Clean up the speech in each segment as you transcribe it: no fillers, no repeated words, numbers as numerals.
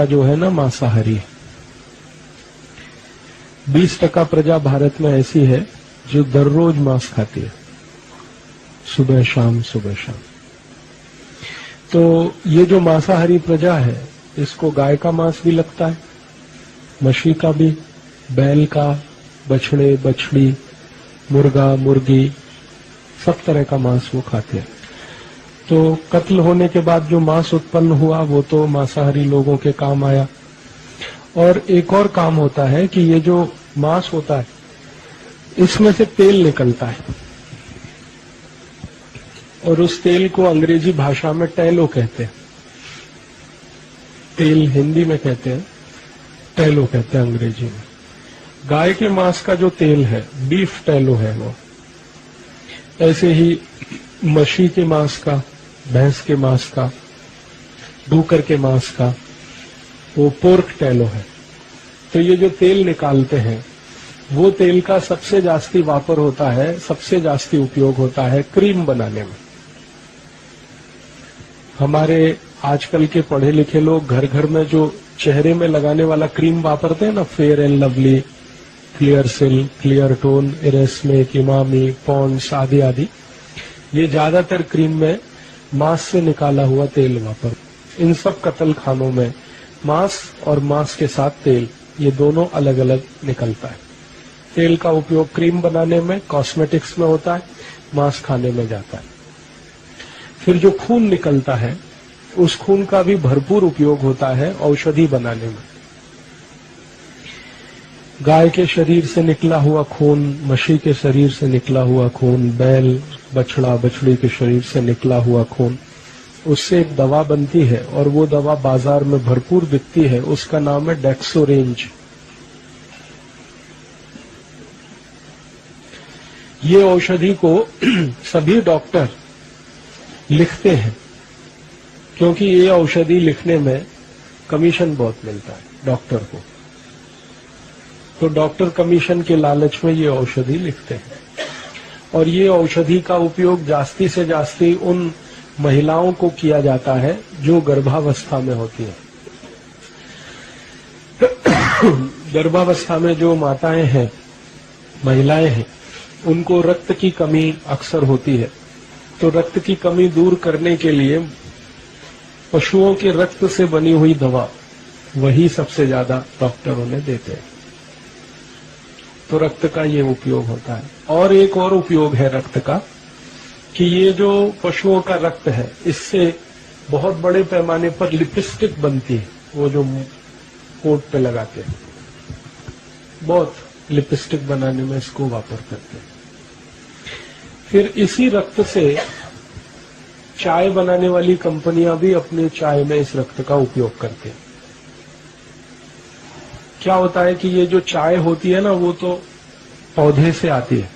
जो है ना मांसाहारी है। 20% प्रजा भारत में ऐसी है जो दररोज मांस खाती है, सुबह शाम सुबह शाम। तो ये जो मांसाहारी प्रजा है इसको गाय का मांस भी लगता है, मछली का भी, बैल का, बछड़े बछड़ी, मुर्गा मुर्गी, सब तरह का मांस वो खाते हैं। तो कत्ल होने के बाद जो मांस उत्पन्न हुआ वो तो मांसाहारी लोगों के काम आया। और एक और काम होता है कि ये जो मांस होता है इसमें से तेल निकलता है, और उस तेल को अंग्रेजी भाषा में टैलो कहते हैं। तेल हिंदी में कहते हैं, टैलो कहते हैं अंग्रेजी में। गाय के मांस का जो तेल है बीफ टैलो है वो। ऐसे ही मछली के मांस का, भैंस के मांस का, डूकर के मांस का वो पोर्क टैलो है। तो ये जो तेल निकालते हैं वो तेल का सबसे जास्ती वापर होता है, सबसे जास्ती उपयोग होता है क्रीम बनाने में। हमारे आजकल के पढ़े लिखे लोग घर घर में जो चेहरे में लगाने वाला क्रीम वापरते हैं ना, फेयर एंड लवली, क्लियर सिल, क्लियर टोन, इरेस्मे, इमामी, पॉन्ड्स आदि आदि, ये ज्यादातर क्रीम में मांस से निकाला हुआ तेल वापर। इन सब कत्ल खानों में मांस और मांस के साथ तेल, ये दोनों अलग अलग निकलता है। तेल का उपयोग क्रीम बनाने में, कॉस्मेटिक्स में होता है, मांस खाने में जाता है। फिर जो खून निकलता है उस खून का भी भरपूर उपयोग होता है औषधि बनाने में। गाय के शरीर से निकला हुआ खून, मछली के शरीर से निकला हुआ खून, बैल बछड़ा बछड़ी के शरीर से निकला हुआ खून, उससे एक दवा बनती है और वो दवा बाजार में भरपूर बिकती है। उसका नाम है डेक्सोरेंज। ये औषधि को सभी डॉक्टर लिखते हैं क्योंकि ये औषधि लिखने में कमीशन बहुत मिलता है डॉक्टर को। तो डॉक्टर कमीशन के लालच में ये औषधि लिखते हैं, और ये औषधि का उपयोग जास्ती से जास्ती उन महिलाओं को किया जाता है जो गर्भावस्था में होती है। गर्भावस्था में जो माताएं हैं, महिलाएं हैं, उनको रक्त की कमी अक्सर होती है। तो रक्त की कमी दूर करने के लिए पशुओं के रक्त से बनी हुई दवा, वही सबसे ज्यादा डॉक्टर उन्हें देते हैं। तो रक्त का ये उपयोग होता है। और एक और उपयोग है रक्त का कि ये जो पशुओं का रक्त है इससे बहुत बड़े पैमाने पर लिपस्टिक बनती है, वो जो कोट पे लगाते हैं, बहुत लिपस्टिक बनाने में इसको वापर करते हैं। फिर इसी रक्त से चाय बनाने वाली कंपनियां भी अपने चाय में इस रक्त का उपयोग करते हैं। क्या होता है कि ये जो चाय होती है ना वो तो पौधे से आती है।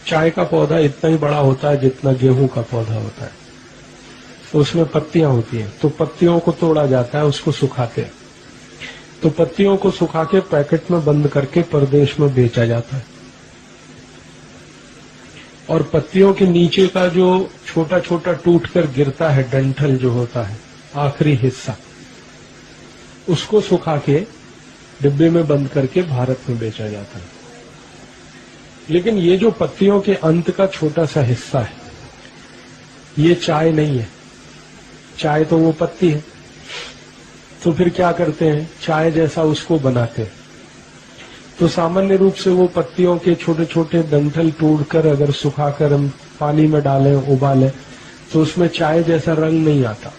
चाय का पौधा इतना ही बड़ा होता है जितना गेहूं का पौधा होता है। तो उसमें पत्तियां होती हैं, तो पत्तियों को तोड़ा जाता है, उसको सुखाते हैं। तो पत्तियों को सुखा के पैकेट में बंद करके परदेश में बेचा जाता है। और पत्तियों के नीचे का जो छोटा छोटा टूट कर गिरता है डंठल जो होता है, आखिरी हिस्सा, उसको सुखा के डिब्बे में बंद करके भारत में बेचा जाता है। लेकिन ये जो पत्तियों के अंत का छोटा सा हिस्सा है, ये चाय नहीं है। चाय तो वो पत्ती है। तो फिर क्या करते हैं, चाय जैसा उसको बनाते हैं। तो सामान्य रूप से वो पत्तियों के छोटे छोटे डंठल तोड़कर अगर सुखाकर हम पानी में डालें, उबालें, तो उसमें चाय जैसा रंग नहीं आता।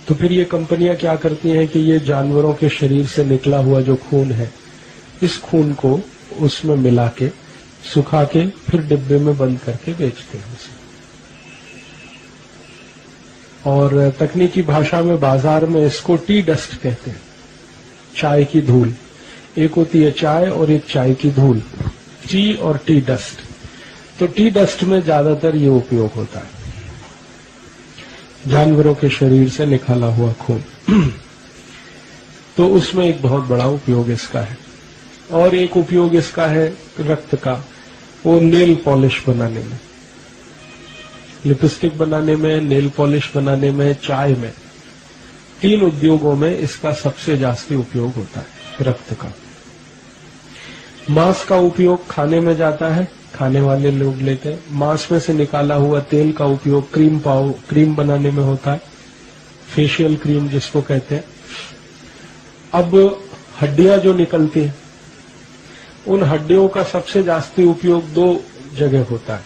तो फिर ये कंपनियां क्या करती हैं कि ये जानवरों के शरीर से निकला हुआ जो खून है, इस खून को उसमें मिला के सुखा के फिर डिब्बे में बंद करके बेचते हैं उसे। और तकनीकी भाषा में बाजार में इसको टी डस्ट कहते हैं, चाय की धूल। एक होती है चाय और एक चाय की धूल, टी और टी डस्ट। तो टी डस्ट में ज्यादातर ये उपयोग होता है, जानवरों के शरीर से निकाला हुआ खून। तो उसमें एक बहुत बड़ा उपयोग इसका है। और एक उपयोग इसका है रक्त का, वो नेल पॉलिश बनाने में, लिपस्टिक बनाने में, नेल पॉलिश बनाने में, चाय में। 3 उद्योगों में इसका सबसे जास्ती उपयोग होता है रक्त का। मांस का उपयोग खाने में जाता है, खाने वाले लोग लेते हैं। मांस में से निकाला हुआ तेल का उपयोग क्रीम बनाने में होता है, फेशियल क्रीम जिसको कहते हैं। अब हड्डियां जो निकलती हैं, उन हड्डियों का सबसे जास्ती उपयोग 2 जगह होता है,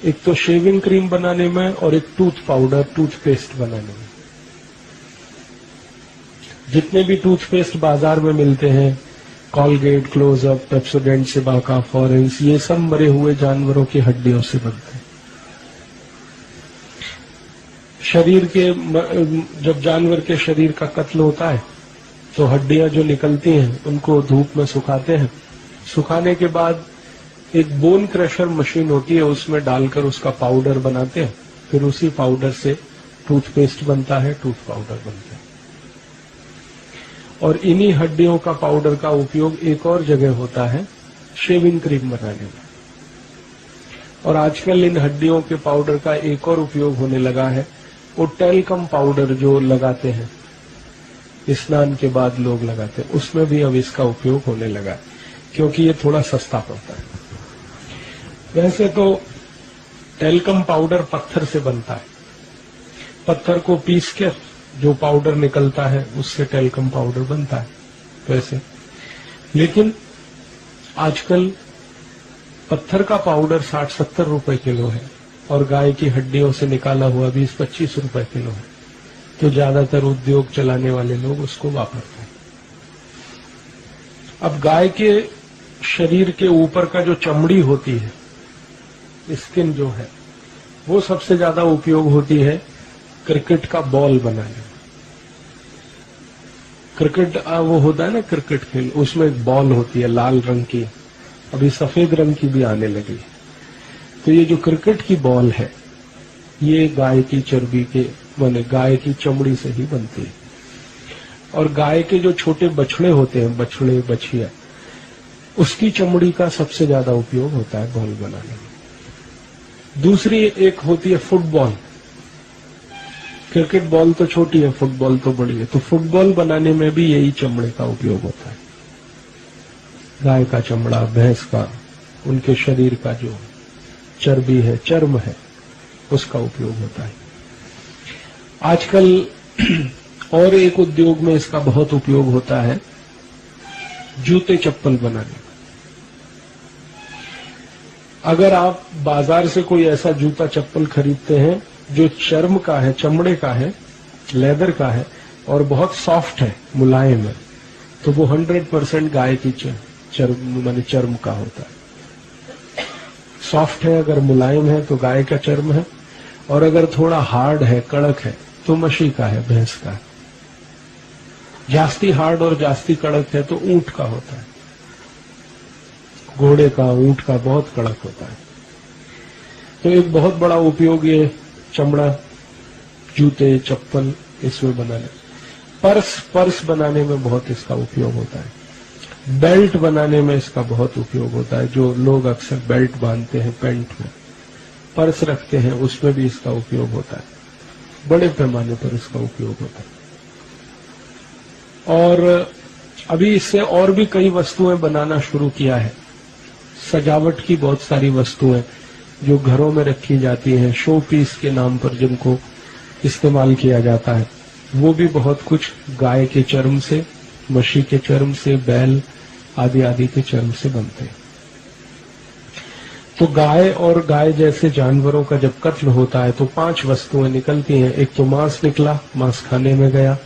एक तो शेविंग क्रीम बनाने में और एक टूथ पाउडर, टूथपेस्ट बनाने में। जितने भी टूथपेस्ट बाजार में मिलते हैं, कॉलगेट, क्लोजअप, पेप्सोडेंट, सिबाका, फॉरेंस, ये सब मरे हुए जानवरों की हड्डियों से बनते हैं। शरीर के जब जानवर के शरीर का कत्ल होता है तो हड्डियां जो निकलती हैं उनको धूप में सुखाते हैं। सुखाने के बाद एक बोन क्रशर मशीन होती है, उसमें डालकर उसका पाउडर बनाते हैं। फिर उसी पाउडर से टूथपेस्ट बनता है, टूथ पाउडर बनता है। और इन्हीं हड्डियों का पाउडर का उपयोग एक और जगह होता है, शेविंग क्रीम बनाने में। और आजकल इन हड्डियों के पाउडर का एक और उपयोग होने लगा है, वो टेल्कम पाउडर जो लगाते हैं, स्नान के बाद लोग लगाते हैं, उसमें भी अब इसका उपयोग होने लगा है, क्योंकि ये थोड़ा सस्ता पड़ता है। वैसे तो टेल्कम पाउडर पत्थर से बनता है, पत्थर को पीस के जो पाउडर निकलता है उससे टेल्कम पाउडर बनता है वैसे। लेकिन आजकल पत्थर का पाउडर 60-70 रुपए किलो है और गाय की हड्डियों से निकाला हुआ 20-25 रुपए किलो है। तो ज्यादातर उद्योग चलाने वाले लोग उसको वापरते हैं। अब गाय के शरीर के ऊपर का जो चमड़ी होती है, स्किन जो है, वो सबसे ज्यादा उपयोग होती है क्रिकेट का बॉल बनाने में। क्रिकेट वो होता है ना, क्रिकेट खेल, उसमें एक बॉल होती है लाल रंग की, अभी सफेद रंग की भी आने लगी। तो ये जो क्रिकेट की बॉल है, ये गाय की चर्बी के माने गाय की चमड़ी से ही बनती है। और गाय के जो छोटे बछड़े होते हैं, बछड़े बछिया, उसकी चमड़ी का सबसे ज्यादा उपयोग होता है बॉल बनाने में। दूसरी एक होती है फुटबॉल। क्रिकेट बॉल तो छोटी है, फुटबॉल तो बड़ी है। तो फुटबॉल बनाने में भी यही चमड़े का उपयोग होता है, गाय का चमड़ा, भैंस का, उनके शरीर का जो चर्बी है, चर्म है, उसका उपयोग होता है। आजकल और एक उद्योग में इसका बहुत उपयोग होता है, जूते चप्पल बनाने में। अगर आप बाजार से कोई ऐसा जूता चप्पल खरीदते हैं जो चर्म का है, चमड़े का है, लेदर का है और बहुत सॉफ्ट है, मुलायम है, तो वो 100% गाय की चर्म का होता है। सॉफ्ट है, अगर मुलायम है तो गाय का चर्म है, और अगर थोड़ा हार्ड है, कड़क है, तो मशी का है, भैंस का है। जास्ती हार्ड और जास्ती कड़क है तो ऊंट का होता है, घोड़े का, ऊंट का बहुत कड़क होता है। तो एक बहुत बड़ा उपयोग ये चमड़ा, जूते, चप्पल इसमें बनाने। पर्स बनाने में बहुत इसका उपयोग होता है। बेल्ट बनाने में इसका बहुत उपयोग होता है। जो लोग अक्सर बेल्ट बांधते हैं पैंट में, पर्स रखते हैं, उसमें भी इसका उपयोग होता है। बड़े पैमाने पर इसका उपयोग होता है। और अभी इससे और भी कई वस्तुएं बनाना शुरू किया है। सजावट की बहुत सारी वस्तुएं जो घरों में रखी जाती हैं, शो पीस के नाम पर जिनको इस्तेमाल किया जाता है, वो भी बहुत कुछ गाय के चर्म से, मशी के चर्म से, बैल आदि आदि के चर्म से बनते हैं। तो गाय और गाय जैसे जानवरों का जब कत्ल होता है तो 5 वस्तुएं निकलती हैं। एक तो मांस निकला, मांस खाने में गया।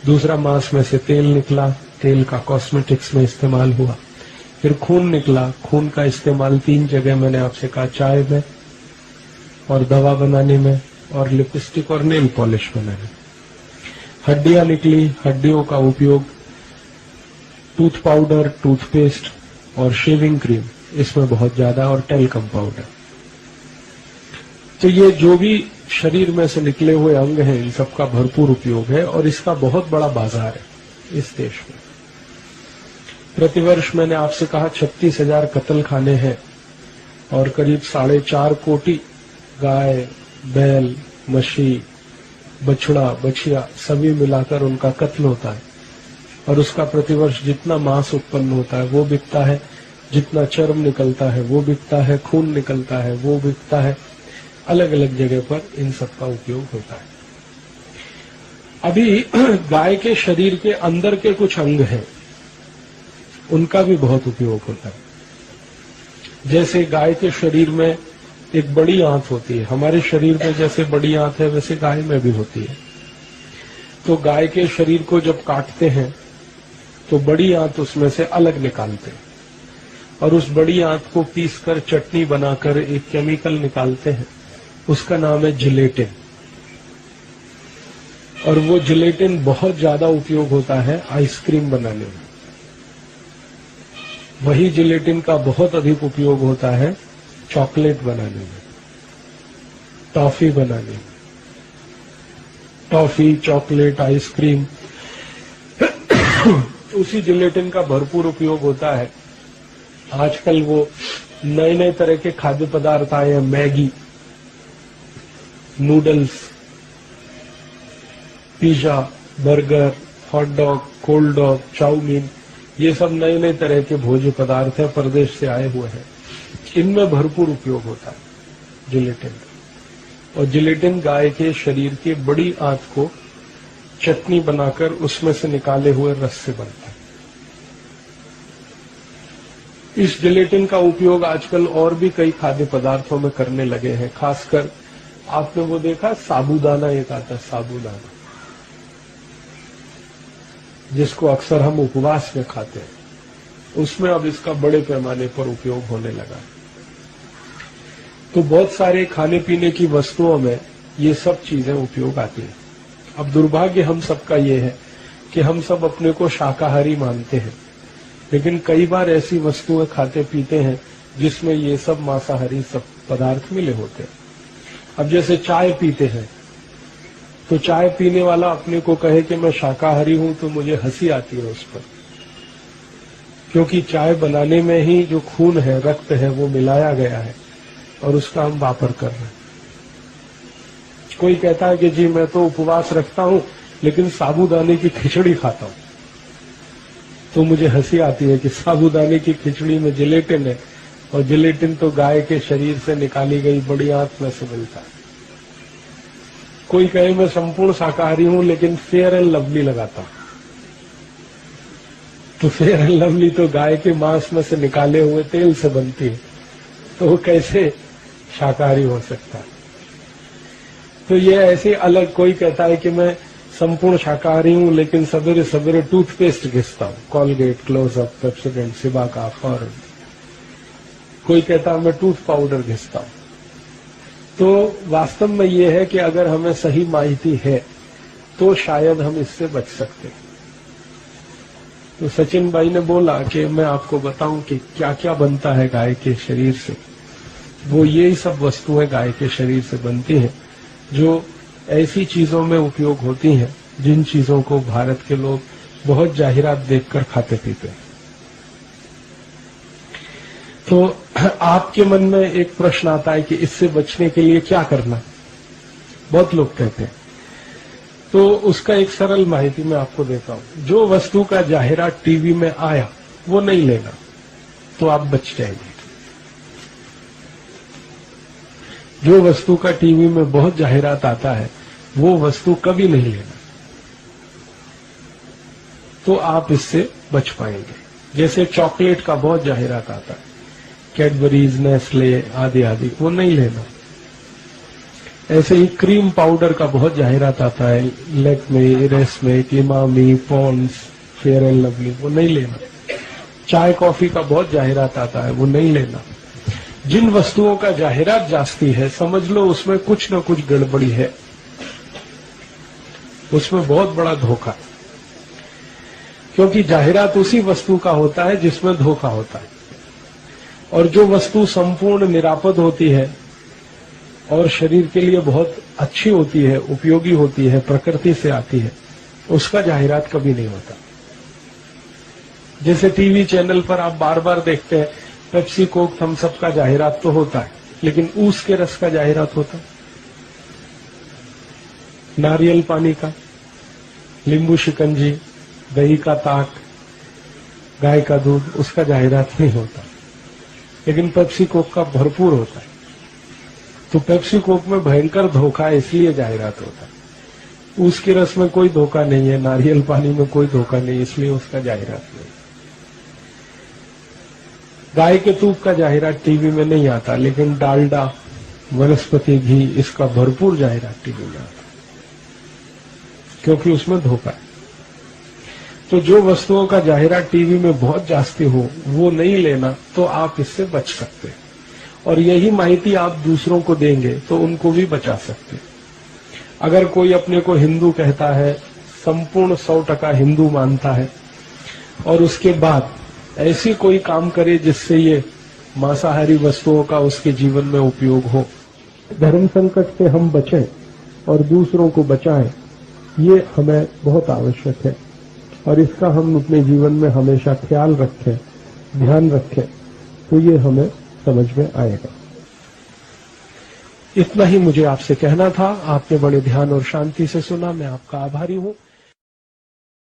दूसरा, मांस में से तेल निकला, तेल का कॉस्मेटिक्स में इस्तेमाल हुआ। फिर खून निकला, खून का इस्तेमाल 3 जगह मैंने आपसे कहा, चाय में और दवा बनाने में और लिपस्टिक और नेल पॉलिश बनाने में। हड्डियां निकली, हड्डियों का उपयोग टूथ पाउडर, टूथपेस्ट और शेविंग क्रीम, इसमें बहुत ज्यादा, और टेल्कम पाउडर। तो ये जो भी शरीर में से निकले हुए अंग हैं, इन सबका भरपूर उपयोग है और इसका बहुत बड़ा बाजार है इस देश में। प्रतिवर्ष मैंने आपसे कहा 36,000 कत्ल खाने हैं और करीब 4.5 कोटि गाय, बैल, मशी बछड़ा बछिया सभी मिलाकर उनका कत्ल होता है और उसका प्रतिवर्ष जितना मांस उत्पन्न होता है वो बिकता है, जितना चर्म निकलता है वो बिकता है, खून निकलता है वो बिकता है। अलग अलग जगह पर इन सब का उपयोग होता है। अभी गाय के शरीर के अंदर के कुछ अंग हैं, उनका भी बहुत उपयोग होता है। जैसे गाय के शरीर में एक बड़ी आंत होती है, हमारे शरीर में जैसे बड़ी आंत है वैसे गाय में भी होती है। तो गाय के शरीर को जब काटते हैं तो बड़ी आंत उसमें से अलग निकालते हैं और उस बड़ी आंत को पीसकर चटनी बनाकर एक केमिकल निकालते हैं, उसका नाम है जिलेटिन। और वो जिलेटिन बहुत ज्यादा उपयोग होता है आइसक्रीम बनाने में। वही जिलेटिन का बहुत अधिक उपयोग होता है चॉकलेट बनाने में, टॉफी बनाने में। टॉफी, चॉकलेट, आइसक्रीम उसी जिलेटिन का भरपूर उपयोग होता है। आजकल वो नए नए तरह के खाद्य पदार्थ आए हैं, Maggi, noodles, pizza, burger, hot dog, cold dog, chowmein, ये सब नए नए तरह के भोज्य पदार्थ हैं, प्रदेश से आए हुए हैं। इनमें भरपूर उपयोग होता है जिलेटिन का। और जिलेटिन गाय के शरीर के बड़ी आंत को चटनी बनाकर उसमें से निकाले हुए रस से बनता है। इस जिलेटिन का उपयोग आजकल और भी कई खाद्य पदार्थों में करने लगे हैं। खासकर आपने वो देखा साबूदाना, एक आता है साबूदाना, जिसको अक्सर हम उपवास में खाते हैं, उसमें अब इसका बड़े पैमाने पर उपयोग होने लगा। तो बहुत सारे खाने पीने की वस्तुओं में ये सब चीजें उपयोग आती हैं। अब दुर्भाग्य हम सबका ये है कि हम सब अपने को शाकाहारी मानते हैं, लेकिन कई बार ऐसी वस्तुएं खाते पीते हैं जिसमें ये सब मांसाहारी सब पदार्थ मिले होते हैं। अब जैसे चाय पीते हैं, तो चाय पीने वाला अपने को कहे कि मैं शाकाहारी हूं तो मुझे हंसी आती है उस पर, क्योंकि चाय बनाने में ही जो खून है, रक्त है, वो मिलाया गया है और उसका हम वापर कर रहे हैं। कोई कहता है कि जी मैं तो उपवास रखता हूं लेकिन साबूदाने की खिचड़ी खाता हूं, तो मुझे हंसी आती है कि साबूदाने की खिचड़ी में जिलेटिन है और जिलेटिन तो गाय के शरीर से निकाली गई बड़ी आंत में से मिलता है। कोई कहे मैं संपूर्ण शाकाहारी हूं लेकिन फेयर एंड लवली लगाता हूं, तो फेयर एंड लवली तो गाय के मांस में से निकाले हुए तेल से बनती है, तो वो कैसे शाकाहारी हो सकता है। तो ये ऐसे अलग, कोई कहता है कि मैं संपूर्ण शाकाहारी हूं लेकिन सवेरे सवेरे टूथपेस्ट घिसता हूं, Colgate, Closeup, Pepsodent, Cibaca, foreign. कोई कहता है मैं टूथ पाउडर घिसता हूं। तो वास्तव में ये है कि अगर हमें सही माहिती है तो शायद हम इससे बच सकते हैं। तो सचिन भाई ने बोला कि मैं आपको बताऊं कि क्या क्या बनता है गाय के शरीर से। वो यही सब वस्तुएं गाय के शरीर से बनती हैं जो ऐसी चीजों में उपयोग होती हैं जिन चीजों को भारत के लोग बहुत जाहिरात देखकर खाते पीते हैं। तो आपके मन में एक प्रश्न आता है कि इससे बचने के लिए क्या करना, बहुत लोग कहते हैं। तो उसका एक सरल माहिती मैं आपको देता हूं। जो वस्तु का जाहिरात टीवी में आया वो नहीं लेना, तो आप बच जाएंगे। जो वस्तु का टीवी में बहुत जाहिरात आता है वो वस्तु कभी नहीं लेना, तो आप इससे बच पाएंगे। जैसे चॉकलेट का बहुत जाहिरात आता है, कैडबरीज, नेस्ले आदि आदि, वो नहीं लेना। ऐसे ही क्रीम पाउडर का बहुत जाहिरात आता है, लैक्मे, इरेस्मे, Emami, Pond's, Fair and Lovely, वो नहीं लेना। चाय कॉफी का बहुत जाहिरात आता है, वो नहीं लेना। जिन वस्तुओं का जाहिरात जास्ती है समझ लो उसमें कुछ न कुछ गड़बड़ी है, उसमें बहुत बड़ा धोखा, क्योंकि जाहिरात उसी वस्तु का होता है जिसमें धोखा होता है। और जो वस्तु संपूर्ण निरापद होती है और शरीर के लिए बहुत अच्छी होती है, उपयोगी होती है, प्रकृति से आती है, उसका जाहिरात कभी नहीं होता। जैसे टीवी चैनल पर आप बार बार देखते हैं पेप्सी, कोक, थम्स अप का जाहिरात तो होता है, लेकिन ऊस के रस का जाहिरात होता है। नारियल पानी का, नींबू शिकंजी, दही का ताक, गाय का दूध, उसका जाहिरात नहीं होता, लेकिन पेप्सी कोक का भरपूर होता है। तो पेप्सी कोक में भयंकर धोखा है, इसलिए जाहिरात होता है। उसके रस में कोई धोखा नहीं है, नारियल पानी में कोई धोखा नहीं, इसलिए उसका जाहिरात नहीं। गाय के दूध का जाहिरात टीवी में नहीं आता, लेकिन डालडा, वनस्पति घी, इसका भरपूर जाहिरात टीवी में आता, क्योंकि उसमें धोखा है। तो जो वस्तुओं का जाहिरात टीवी में बहुत जास्ती हो, वो नहीं लेना, तो आप इससे बच सकते हैं। और यही माहिती आप दूसरों को देंगे तो उनको भी बचा सकते हैं। अगर कोई अपने को हिंदू कहता है, संपूर्ण 100% हिंदू मानता है, और उसके बाद ऐसी कोई काम करे जिससे ये मांसाहारी वस्तुओं का उसके जीवन में उपयोग हो, धर्म संकट से हम बचें और दूसरों को बचाएं, ये हमें बहुत आवश्यक है। और इसका हम अपने जीवन में हमेशा ख्याल रखें, ध्यान रखें, तो ये हमें समझ में आएगा। इतना ही मुझे आपसे कहना था। आपने बड़े ध्यान और शांति से सुना, मैं आपका आभारी हूं।